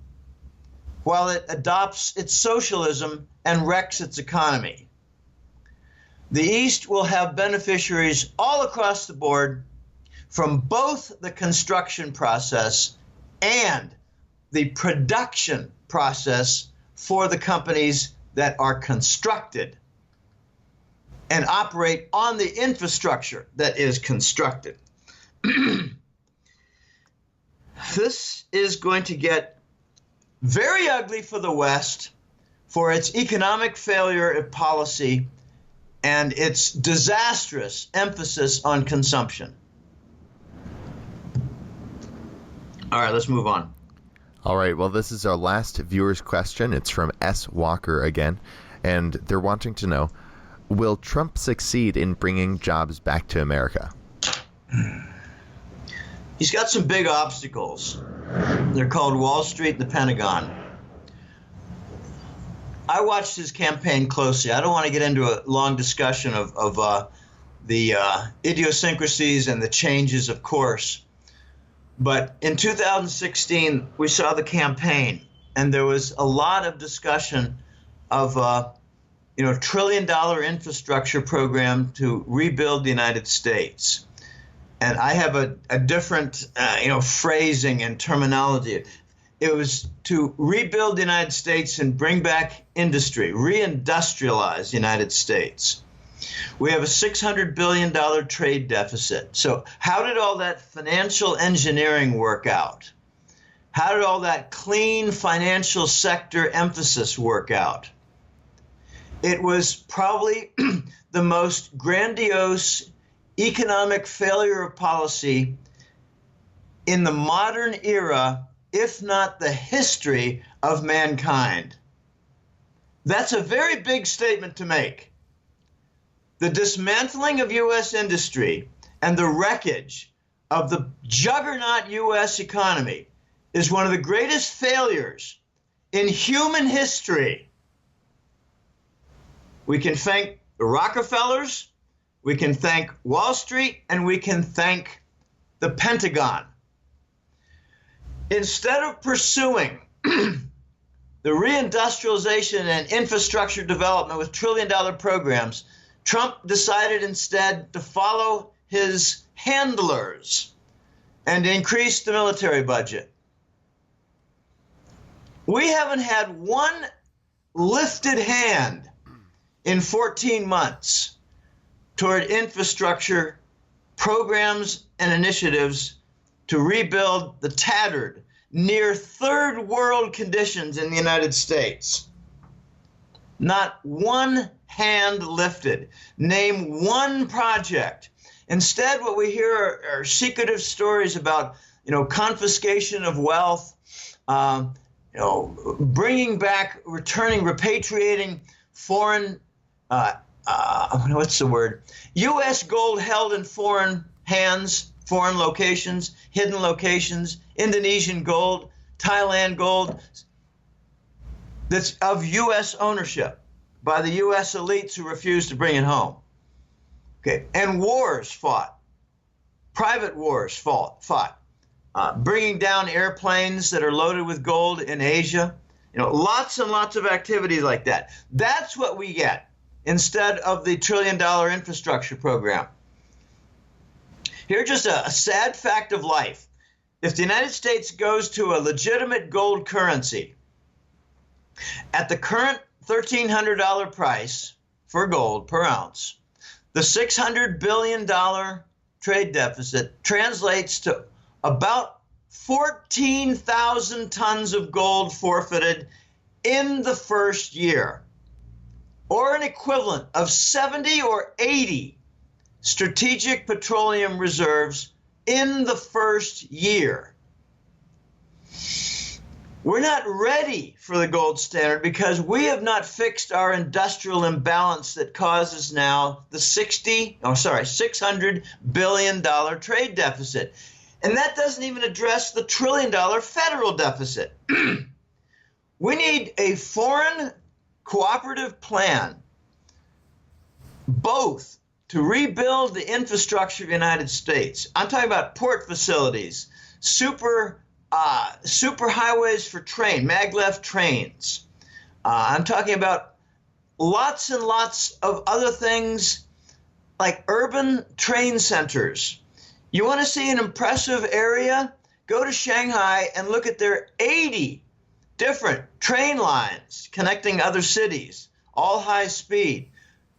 while it adopts its socialism and wrecks its economy. The East will have beneficiaries all across the board from both the construction process and the production process for the companies that are constructed and operate on the infrastructure that is constructed. This is going to get very ugly for the West for its economic failure of policy and its disastrous emphasis on consumption. All right, let's move on. All right, well, this is our last viewer's question. It's from S. Walker again, and they're wanting to know, will Trump succeed in bringing jobs back to America? He's got some big obstacles. They're called Wall Street and the Pentagon. I watched his campaign closely. I don't want to get into a long discussion of the idiosyncrasies and the changes of course. But in 2016, we saw the campaign, and there was a lot of discussion of $1 trillion infrastructure program to rebuild the United States. And I have a different phrasing and terminology. It was to rebuild the United States and bring back industry, reindustrialize the United States. We have a $600 billion trade deficit. So how did all that financial engineering work out? How did all that clean financial sector emphasis work out? It was probably the most grandiose economic failure of policy in the modern era, if not the history of mankind. That's a very big statement to make. The dismantling of U.S. industry and the wreckage of the juggernaut U.S. economy is one of the greatest failures in human history. We can thank the Rockefellers, we can thank Wall Street, and we can thank the Pentagon. Instead of pursuing the reindustrialization and infrastructure development with trillion-dollar programs, Trump decided instead to follow his handlers and increase the military budget. We haven't had one lifted hand in 14 months toward infrastructure programs and initiatives to rebuild the tattered, near third world conditions in the United States. Not one hand lifted. Name one project. Instead, what we hear are secretive stories about, confiscation of wealth, bringing back, returning, repatriating foreign, U.S. gold held in foreign hands, foreign locations, hidden locations, Indonesian gold, Thailand gold, that's of U.S. ownership by the U.S. elites who refuse to bring it home. Okay, and wars fought, private wars fought, bringing down airplanes that are loaded with gold in Asia. Lots and lots of activities like that. That's what we get instead of the $1 trillion infrastructure program. Here's just a sad fact of life. If the United States goes to a legitimate gold currency, at the current $1,300 price for gold per ounce, the $600 billion trade deficit translates to about 14,000 tons of gold forfeited in the first year, or an equivalent of 70 or 80 strategic petroleum reserves in the first year. We're not ready for the gold standard because we have not fixed our industrial imbalance that causes now the $600 billion trade deficit. And that doesn't even address the $1 trillion federal deficit. We need a foreign cooperative plan, both to rebuild the infrastructure of the United States. I'm talking about port facilities, super highways for maglev trains. I'm talking about lots and lots of other things like urban train centers. You want to see an impressive area? Go to Shanghai and look at their 80 different train lines connecting other cities, all high speed.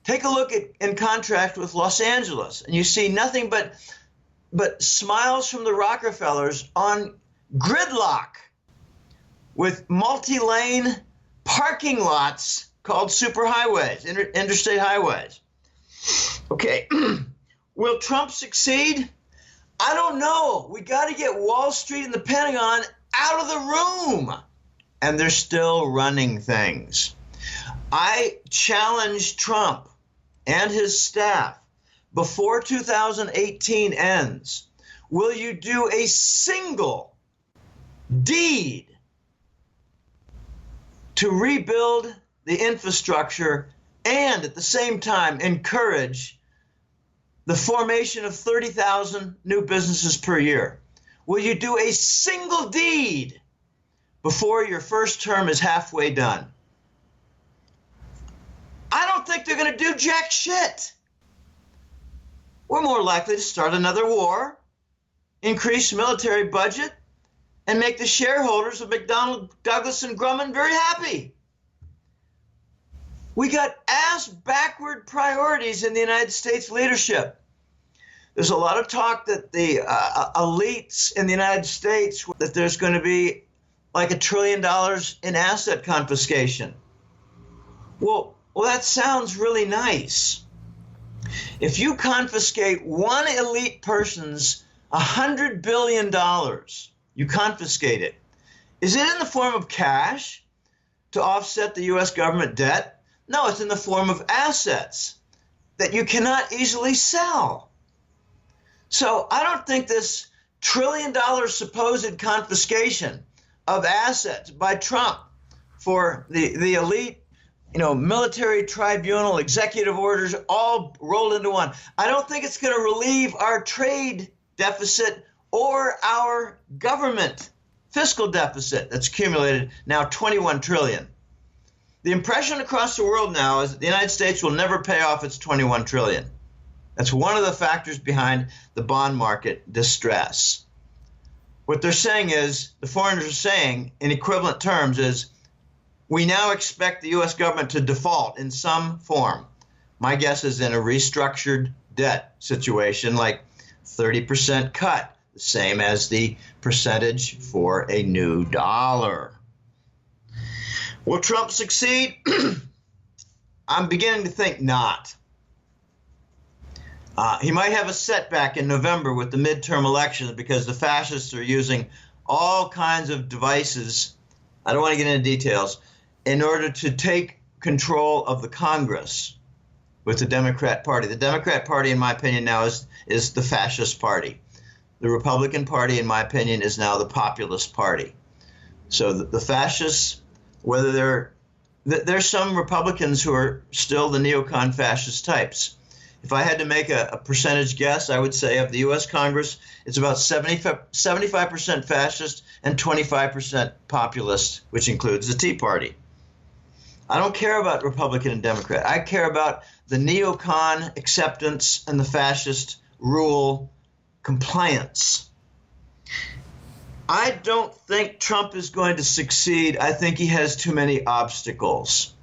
Take a look in contrast with Los Angeles, and you see nothing but smiles from the Rockefellers on gridlock with multi-lane parking lots called superhighways, interstate highways. Okay, will Trump succeed? I don't know. We got to get Wall Street and the Pentagon out of the room. And they're still running things. I challenge Trump and his staff before 2018 ends. Will you do a single deed to rebuild the infrastructure and at the same time encourage the formation of 30,000 new businesses per year? Will you do a single deed before your first term is halfway done? I don't think they're going to do jack shit. We're more likely to start another war, increase military budget, and make the shareholders of McDonnell Douglas and Grumman very happy. We got ass-backward priorities in the United States leadership. There's a lot of talk that the elites in the United States, that there's going to be like $1 trillion in asset confiscation. Well, that sounds really nice. If you confiscate one elite person's $100 billion, you confiscate it. Is it in the form of cash to offset the U.S. government debt? No, it's in the form of assets that you cannot easily sell. So I don't think this $1 trillion supposed confiscation of assets by Trump for the elite, military tribunal, executive orders, all rolled into one. I don't think it's going to relieve our trade deficit or our government fiscal deficit that's accumulated now $21 trillion. The impression across the world now is that the United States will never pay off its $21 trillion. That's one of the factors behind the bond market distress. What they're saying is, the foreigners are saying in equivalent terms is, we now expect the U.S. government to default in some form. My guess is in a restructured debt situation, like 30% cut, the same as the percentage for a new dollar. Will Trump succeed? I'm beginning to think not. He might have a setback in November with the midterm elections because the fascists are using all kinds of devices, I don't want to get into details, in order to take control of the Congress with the Democrat Party. The Democrat Party, in my opinion, now is the fascist party. The Republican Party, in my opinion, is now the populist party. So the fascists, whether there's some Republicans who are still the neocon fascist types. If I had to make a percentage guess, I would say of the U.S. Congress, it's about 75% fascist and 25% populist, which includes the Tea Party. I don't care about Republican and Democrat. I care about the neocon acceptance and the fascist rule compliance. I don't think Trump is going to succeed. I think he has too many obstacles.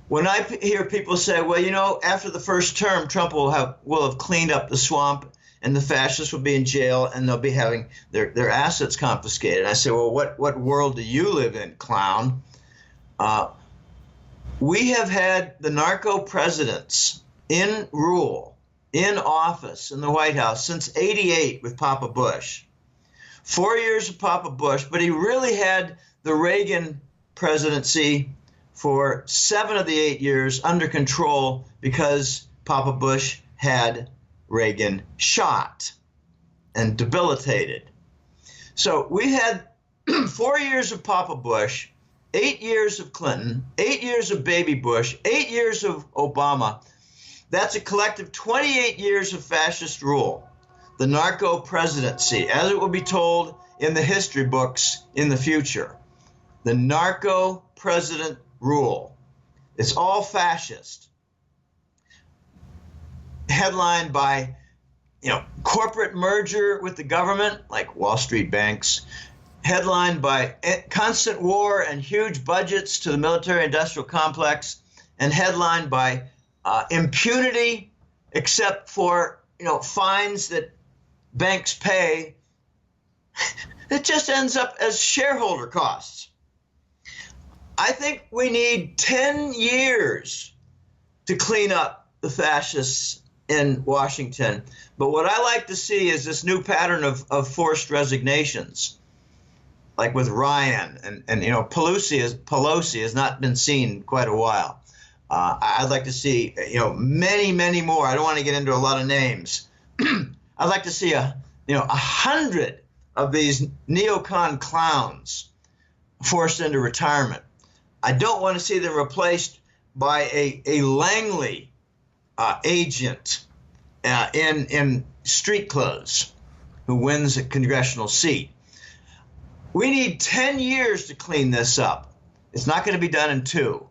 When I hear people say, well, you know, after the first term, Trump will have cleaned up the swamp and the fascists will be in jail and they'll be having their assets confiscated. And I say, well, what world do you live in, clown? We have had the narco presidents in rule, in office, in the White House since '88 with Papa Bush. 4 years of Papa Bush, but he really had the Reagan presidency for 7 of the 8 years under control because Papa Bush had Reagan shot and debilitated. So we had 4 years of Papa Bush, 8 years of Clinton, 8 years of Baby Bush, 8 years of Obama. That's a collective 28 years of fascist rule, the narco presidency, as it will be told in the history books in the future. The narco president rule. It's all fascist. Headlined by, corporate merger with the government, like Wall Street banks. Headlined by constant war and huge budgets to the military-industrial complex. And headlined by impunity, except for, fines that banks pay. It just ends up as shareholder costs. I think we need 10 years to clean up the fascists in Washington. But what I like to see is this new pattern of forced resignations, like with Ryan and Pelosi has not been seen in quite a while. I'd like to see, many, many more. I don't want to get into a lot of names. I'd like to see 100 of these neocon clowns forced into retirement. I don't want to see them replaced by a Langley agent in street clothes who wins a congressional seat. We need 10 years to clean this up. It's not going to be done in 2,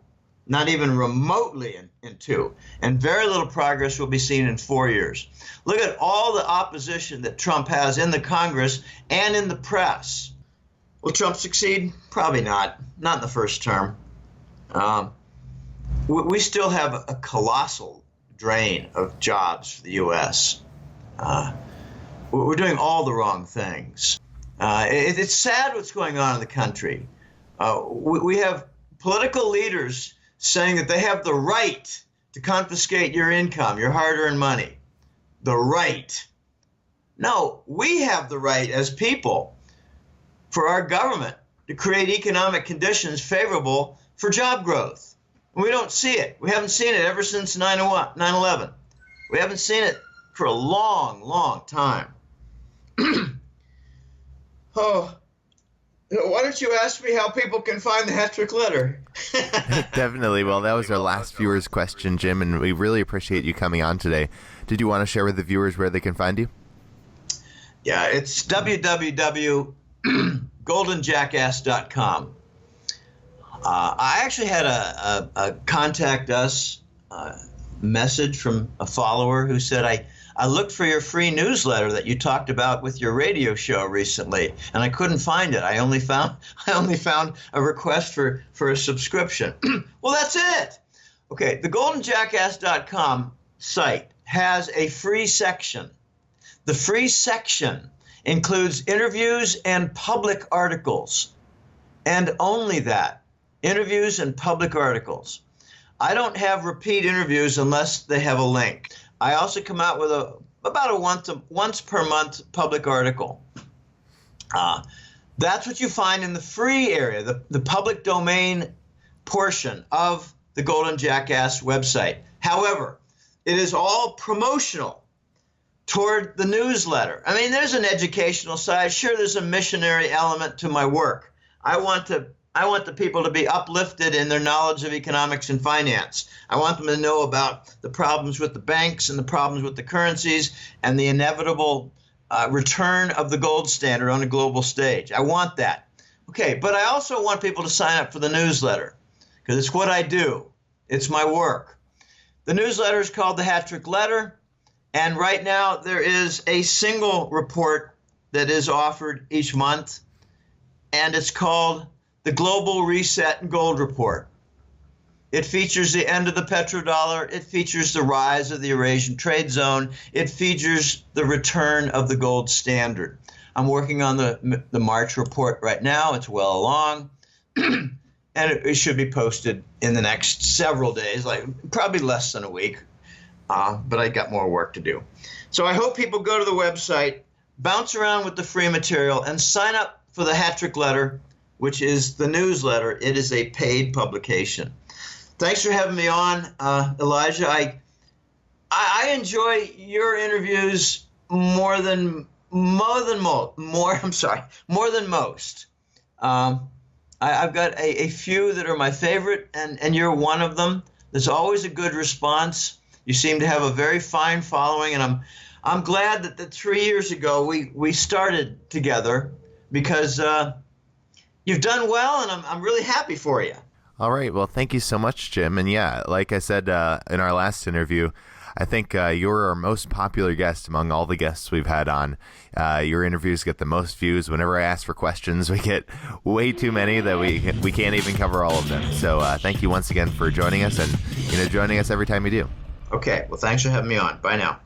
not even remotely in 2. And very little progress will be seen in 4 years. Look at all the opposition that Trump has in the Congress and in the press. Will Trump succeed? Probably not. Not in the first term. We still have a colossal drain of jobs for the U.S. We're doing all the wrong things. It's sad what's going on in the country. We have political leaders saying that they have the right to confiscate your income, your hard-earned money. The right. No, we have the right as people for our government to create economic conditions favorable for job growth. And we don't see it. We haven't seen it ever since 9/11. We haven't seen it for a long, long time. Oh, why don't you ask me how people can find the hat trick letter? Definitely. Well, that was our last viewer's question, Jim, and we really appreciate you coming on today. Did you want to share with the viewers where they can find you? Yeah, it's www.goldenjackass.com. I actually had a contact us message from a follower who said, I looked for your free newsletter that you talked about with your radio show recently, and I couldn't find it. I only found a request for a subscription. Well, that's it. Okay, the goldenjackass.com site has a free section. The free section includes interviews and public articles, and only that. Interviews and public articles. I don't have repeat interviews unless they have a link. I also come out with about a once per month public article. That's what you find in the free area, the public domain portion of the Golden Jackass website. However, it is all promotional toward the newsletter. I mean, there's an educational side. Sure, there's a missionary element to my work. I want the people to be uplifted in their knowledge of economics and finance. I want them to know about the problems with the banks and the problems with the currencies and the inevitable return of the gold standard on a global stage. I want that. Okay, but I also want people to sign up for the newsletter because it's what I do. It's my work. The newsletter is called the Hat Trick Letter, and right now there is a single report that is offered each month, and it's called the Global Reset and Gold Report. It features the end of the petrodollar. It features the rise of the Eurasian trade zone. It features the return of the gold standard. I'm working on the March report right now. It's well along. And it should be posted in the next several days, like probably less than a week. But I got more work to do. So I hope people go to the website, bounce around with the free material, and sign up for the Hat Trick Letter, which is the newsletter. It is a paid publication. Thanks for having me on, Elijah. I enjoy your interviews more than most. I've got a few that are my favorite, and you're one of them. There's always a good response. You seem to have a very fine following, and I'm glad that 3 years ago we started together, because you've done well, and I'm really happy for you. All right. Well, thank you so much, Jim. And yeah, like I said in our last interview, I think you're our most popular guest among all the guests we've had on. Your interviews get the most views. Whenever I ask for questions, we get way too many that we can't even cover all of them. So thank you once again for joining us, and joining us every time you do. Okay. Well, thanks for having me on. Bye now.